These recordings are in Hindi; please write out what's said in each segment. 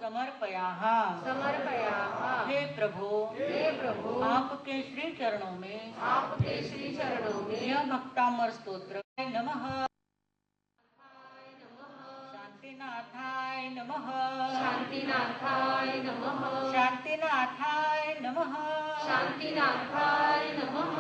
समर्पयामः। हे प्रभु आपके श्री चरणों में यह भक्तामर स्तोत्र नमः। शांतिनाथाय नमः। शांतिनाथाय नमः। शांतिनाथाय नमः। शांतिनाथाय नमः।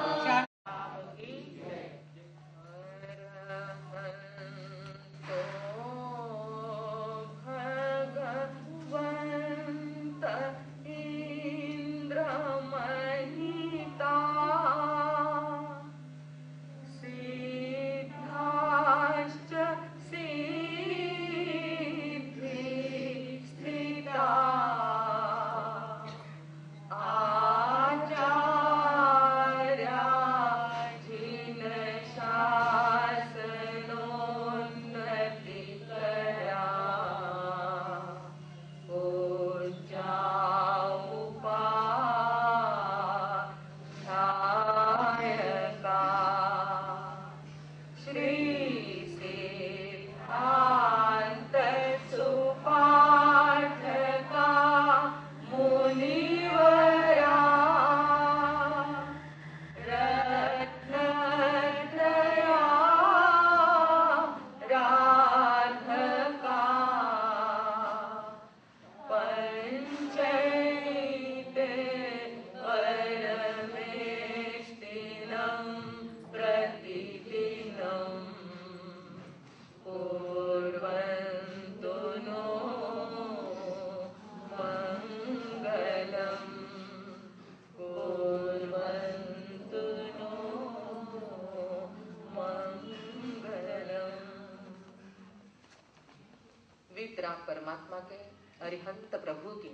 परमात्मा के अरिहंत प्रभु के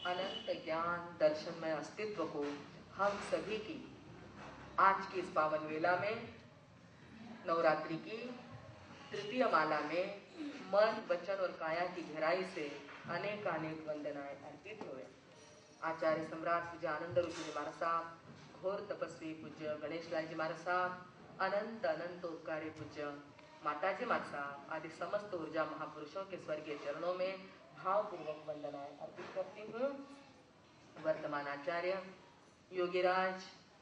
अनंत ज्ञान दर्शनमय अस्तित्व को हम सभी की आज की इस पावन वेला में नवरात्रि की तृतीय माला में मन वचन और काया की गहराई से अनेक अनेक वंदनाएं अर्पित हुए। आचार्य सम्राट पूज्य आनंद रूप जी महाराज साहब, घोर तपस्वी पूज्य गणेश लाल जी महाराज साहब, अनंत अनंत उपकारी पूज्य माताजी माता साहब आदि समस्त ऊर्जा महापुरुषों के स्वर्गीय चरणों में भावपूर्वक वंदनाएं अर्पित करती हूँ। वर्तमान आचार्य योगीराज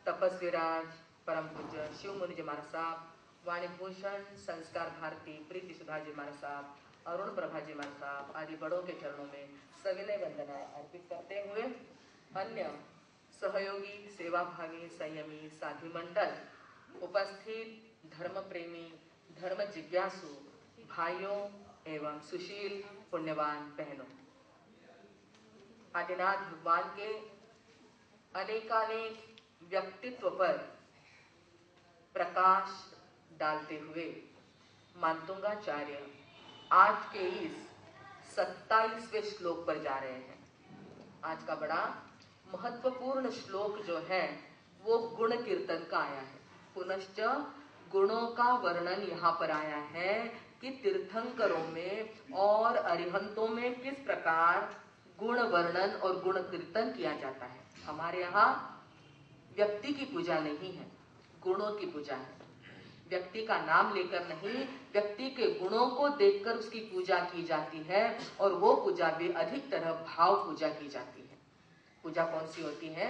तपस्वीराज परम पूज्य शिव मुनि जी महाराज साहब, वाणीभूषण संस्कार भारती प्रीति सुधा जी महाराज साहब, अरुण प्रभा जी महाराज साहब आदि बड़ों के चरणों में सविनय वंदनाएं अर्पित करते हुए अन्य सहयोगी सेवाभागी संयमी साधु मंडल, उपस्थित धर्म प्रेमी धर्म जिज्ञासु भाइयों एवं सुशील पुण्यवान बहनों, आदिनाथ भगवान के अनेकानेक व्यक्तित्व पर प्रकाश डालते हुए मानतुंगाचार्य आज के इस 27वें श्लोक पर जा रहे हैं। आज का बड़ा महत्वपूर्ण श्लोक जो है वो गुण कीर्तन का आया है। पुनश्च गुणों का वर्णन यहाँ पर आया है कि तीर्थंकरों में और अरिहंतों में किस प्रकार गुण वर्णन और गुण कीर्तन किया जाता है। हमारे यहाँ व्यक्ति की पूजा नहीं है, गुणों की पूजा है। व्यक्ति का नाम लेकर नहीं, व्यक्ति के गुणों को देखकर उसकी पूजा की जाती है और वो पूजा भी अधिक तरह भाव पूजा की जाती है। पूजा कौन सी होती है?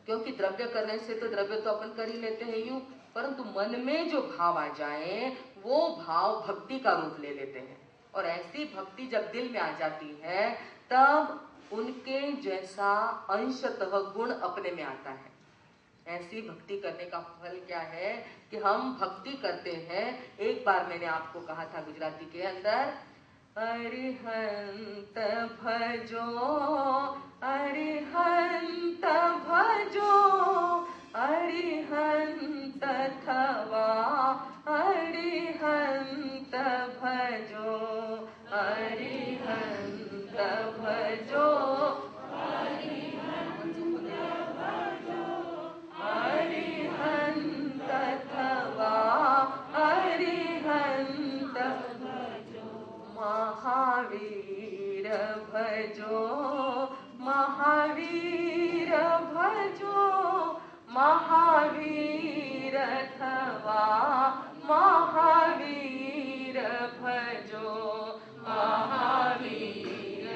क्योंकि द्रव्य करने से तो द्रव्य तो अपन कर ही लेते हैं यूं, परंतु मन में जो भाव आ जाए वो भाव भक्ति का रूप ले लेते हैं। और ऐसी भक्ति जब दिल में आ जाती है तब उनके जैसा अंशतः गुण अपने में आता है। ऐसी भक्ति करने का फल क्या है कि हम भक्ति करते हैं। एक बार मैंने आपको कहा था गुजराती के अंदर, अरिहंत भजो अरिहंत भजो अरिहंत थवा अरिहंत भजो अरिहंत भजो अरिहंत थवा अरिहंत महावीर भजो महावीर भजो महावीर थवा महावीर भजो महावीर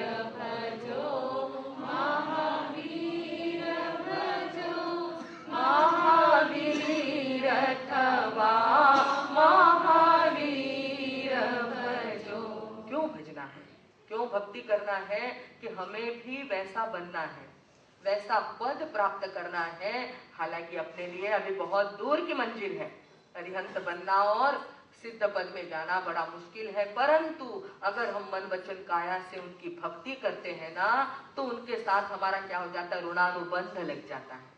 क्यों भक्ति करना है? कि हमें भी वैसा बनना है, वैसा पद प्राप्त करना है। हालांकि अपने लिए अभी बहुत दूर की मंजिल है, अरिहंत बनना और सिद्ध पद में जाना बड़ा मुश्किल है, परंतु अगर हम मन वचन काया से उनकी भक्ति करते हैं ना, तो उनके साथ हमारा क्या हो जाता है? ऋणानुबंध लग जाता है,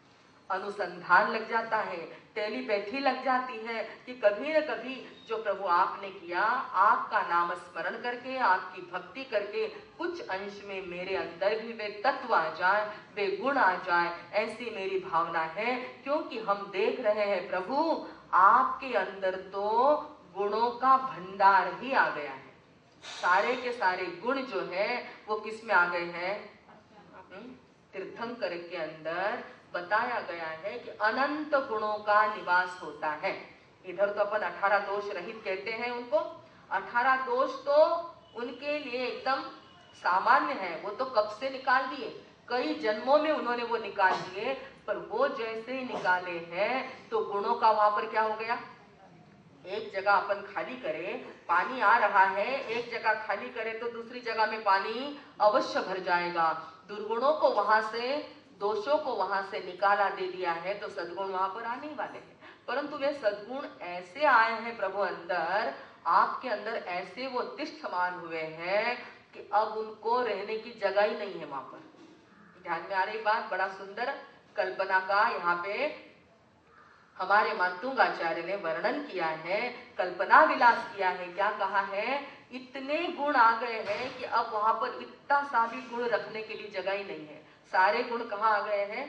अनुसंधान लग जाता है, टेलीपैथी लग जाती है कि कभी न कभी जो प्रभु आपने किया, आपका नाम स्मरण करके, आपकी भक्ति करके कुछ अंश में मेरे अंदर भी वे तत्व आ जाए, वे गुण आ जाए, ऐसी मेरी भावना है। क्योंकि हम देख रहे हैं प्रभु आपके अंदर तो गुणों का भंडार ही आ गया है। सारे के सारे गुण जो है वो किस में आ गए हैं? तीर्थंकर के अंदर बताया गया है कि अनंत गुणों का निवास होता है। इधर तो अपन 18 दोष रहित कहते हैं उनको। 18 दोष तो उनके लिए एकदम सामान्य है, वो तो कब से निकाल दिए, कई जन्मों में उन्होंने वो निकाल दिए। पर वो जैसे ही निकाले हैं तो गुणों का वहां पर क्या हो गया? एक जगह अपन खाली करें, पानी आ रहा है, एक जगह खाली करें तो दूसरी जगह में पानी अवश्य भर जाएगा। दुर्गुणों को वहां से, दोषों को वहां से निकाला दे दिया है तो सद्गुण वहां पर आने ही वाले हैं। परंतु वे सद्गुण ऐसे आए हैं प्रभु अंदर, आपके अंदर ऐसे वो तिष्ठमान हुए हैं कि अब उनको रहने की जगह ही नहीं है वहां पर। ध्यान में आ रही बात? बड़ा सुंदर कल्पना का यहाँ पे हमारे मातुंगाचार्य ने वर्णन किया है, कल्पना विलास किया है। क्या कहा है? इतने गुण आ गए हैं कि अब वहां पर इतना सा भी गुण रखने के लिए जगह ही नहीं है। सारे गुण कहाँ आ गए हैं?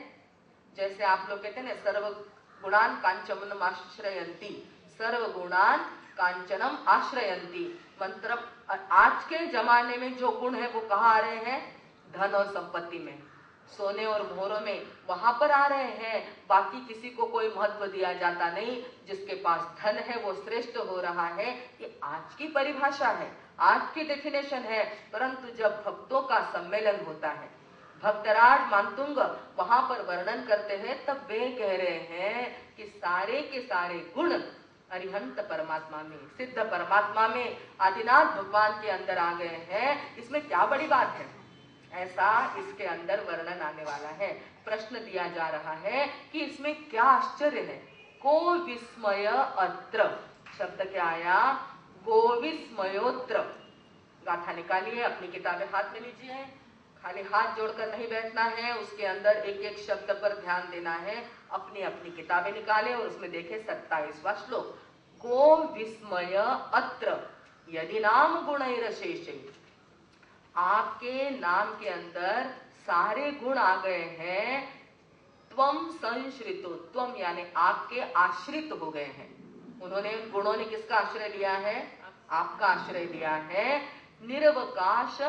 जैसे आप लोग कहते हैं ना, सर्व गुणान कांचनम आश्रयंती, सर्व गुणान कांचनम आश्रयंती। मतलब आज के जमाने में जो गुण है वो कहाँ आ रहे हैं? धन और संपत्ति में, सोने और मोहरों में, वहां पर आ रहे हैं। बाकी किसी को कोई महत्व दिया जाता नहीं। जिसके पास धन है वो श्रेष्ठ हो रहा है। ये आज की परिभाषा है, आज की डेफिनेशन है। परंतु जब भक्तों का सम्मेलन होता है, भक्तराज मातुंग वहां पर वर्णन करते हैं, तब वे कह रहे हैं कि सारे के सारे गुण अरिहंत परमात्मा में, सिद्ध परमात्मा में, आदिनाथ भगवान के अंदर आ गए हैं। इसमें क्या बड़ी बात है? ऐसा इसके अंदर वर्णन आने वाला है। प्रश्न दिया जा रहा है कि इसमें क्या आश्चर्य है? को विस्मय अत्र शब्द क्या आया? को विस्मयोत्र। गाथा निकालिए, अपनी किताबें हाथ में लीजिए, खाली हाथ जोड़कर नहीं बैठना है, उसके अंदर एक एक शब्द पर ध्यान देना है। अपनी अपनी किताबें निकाले और उसमें देखे 27वां श्लोक। को विस्मय अत्र यदि नाम गुणैरशेषै, आपके नाम के अंदर सारे गुण आ गए हैं। त्वम संश्रितो, त्वम यानी आपके आश्रित हो गए हैं। उन्होंने, गुणों ने किसका आश्रय लिया है? आपका आश्रय लिया है। निरवकाश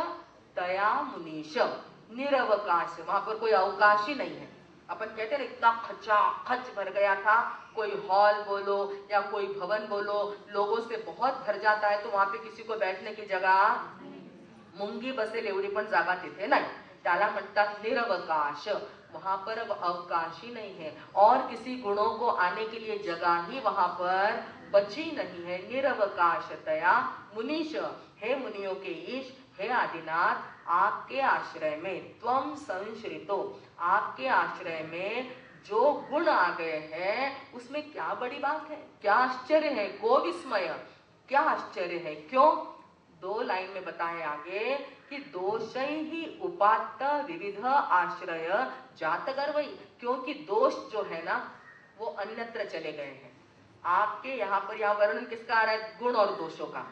तया मुनीश, निरवकाश, वहां पर कोई अवकाश ही नहीं है। अपन कहते हैं इतना खचा खच भर गया था, कोई हॉल बोलो या कोई भवन बोलो, लोगों से बहुत भर जाता है, तो वहां पे किसी को बैठने की जगह, मुंगी बसेल एवढी पण जागा तिथे नाही, त्याला म्हणतात निरवकाश। वहां पर अब अवकाश ही नहीं है और किसी गुणों को आने के लिए जगह ही वहां पर बची नहीं है। निरवकाशतया मुनीश, हे मुनियों के ईश, हे आदिनाथ, आपके आश्रय में, त्वम संश्रितो, आपके आश्रय में जो गुण आ गए हैं उसमें क्या बड़ी बात है? क्या आश्चर्य है? को विस्मय, क्या आश्चर्य है? क्यों? 2 लाइन में बताए आगे कि दोषै ही उपात्त विविध आश्रय जात गर्वई, क्योंकि दोष जो है ना वो अन्यत्र चले गए हैं। आपके यहाँ पर, यहाँ वर्णन किसका आ रहा है? गुण और दोषों का।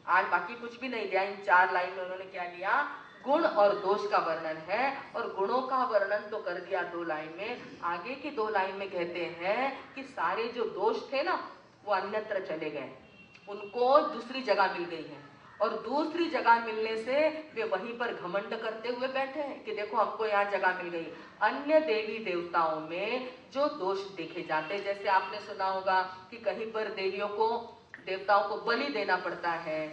आज बाकी कुछ भी नहीं लिया, इन 4 लाइन में उन्होंने क्या लिया? गुण और दोष का वर्णन है। और गुणों का वर्णन तो कर दिया 2 लाइन में। आगे की 2 लाइन में कहते हैं कि सारे जो दोष थे ना वो अन्यत्र चले गए, उनको दूसरी जगह मिल गई है। और दूसरी जगह मिलने से वे वहीं पर घमंड करते हुए बैठे हैं कि देखो हमको यहाँ जगह मिल गई। अन्य देवी देवताओं में जो दोष देखे जाते, जैसे आपने सुना होगा कि कहीं पर देवियों को, देवताओं को बलि देना पड़ता है,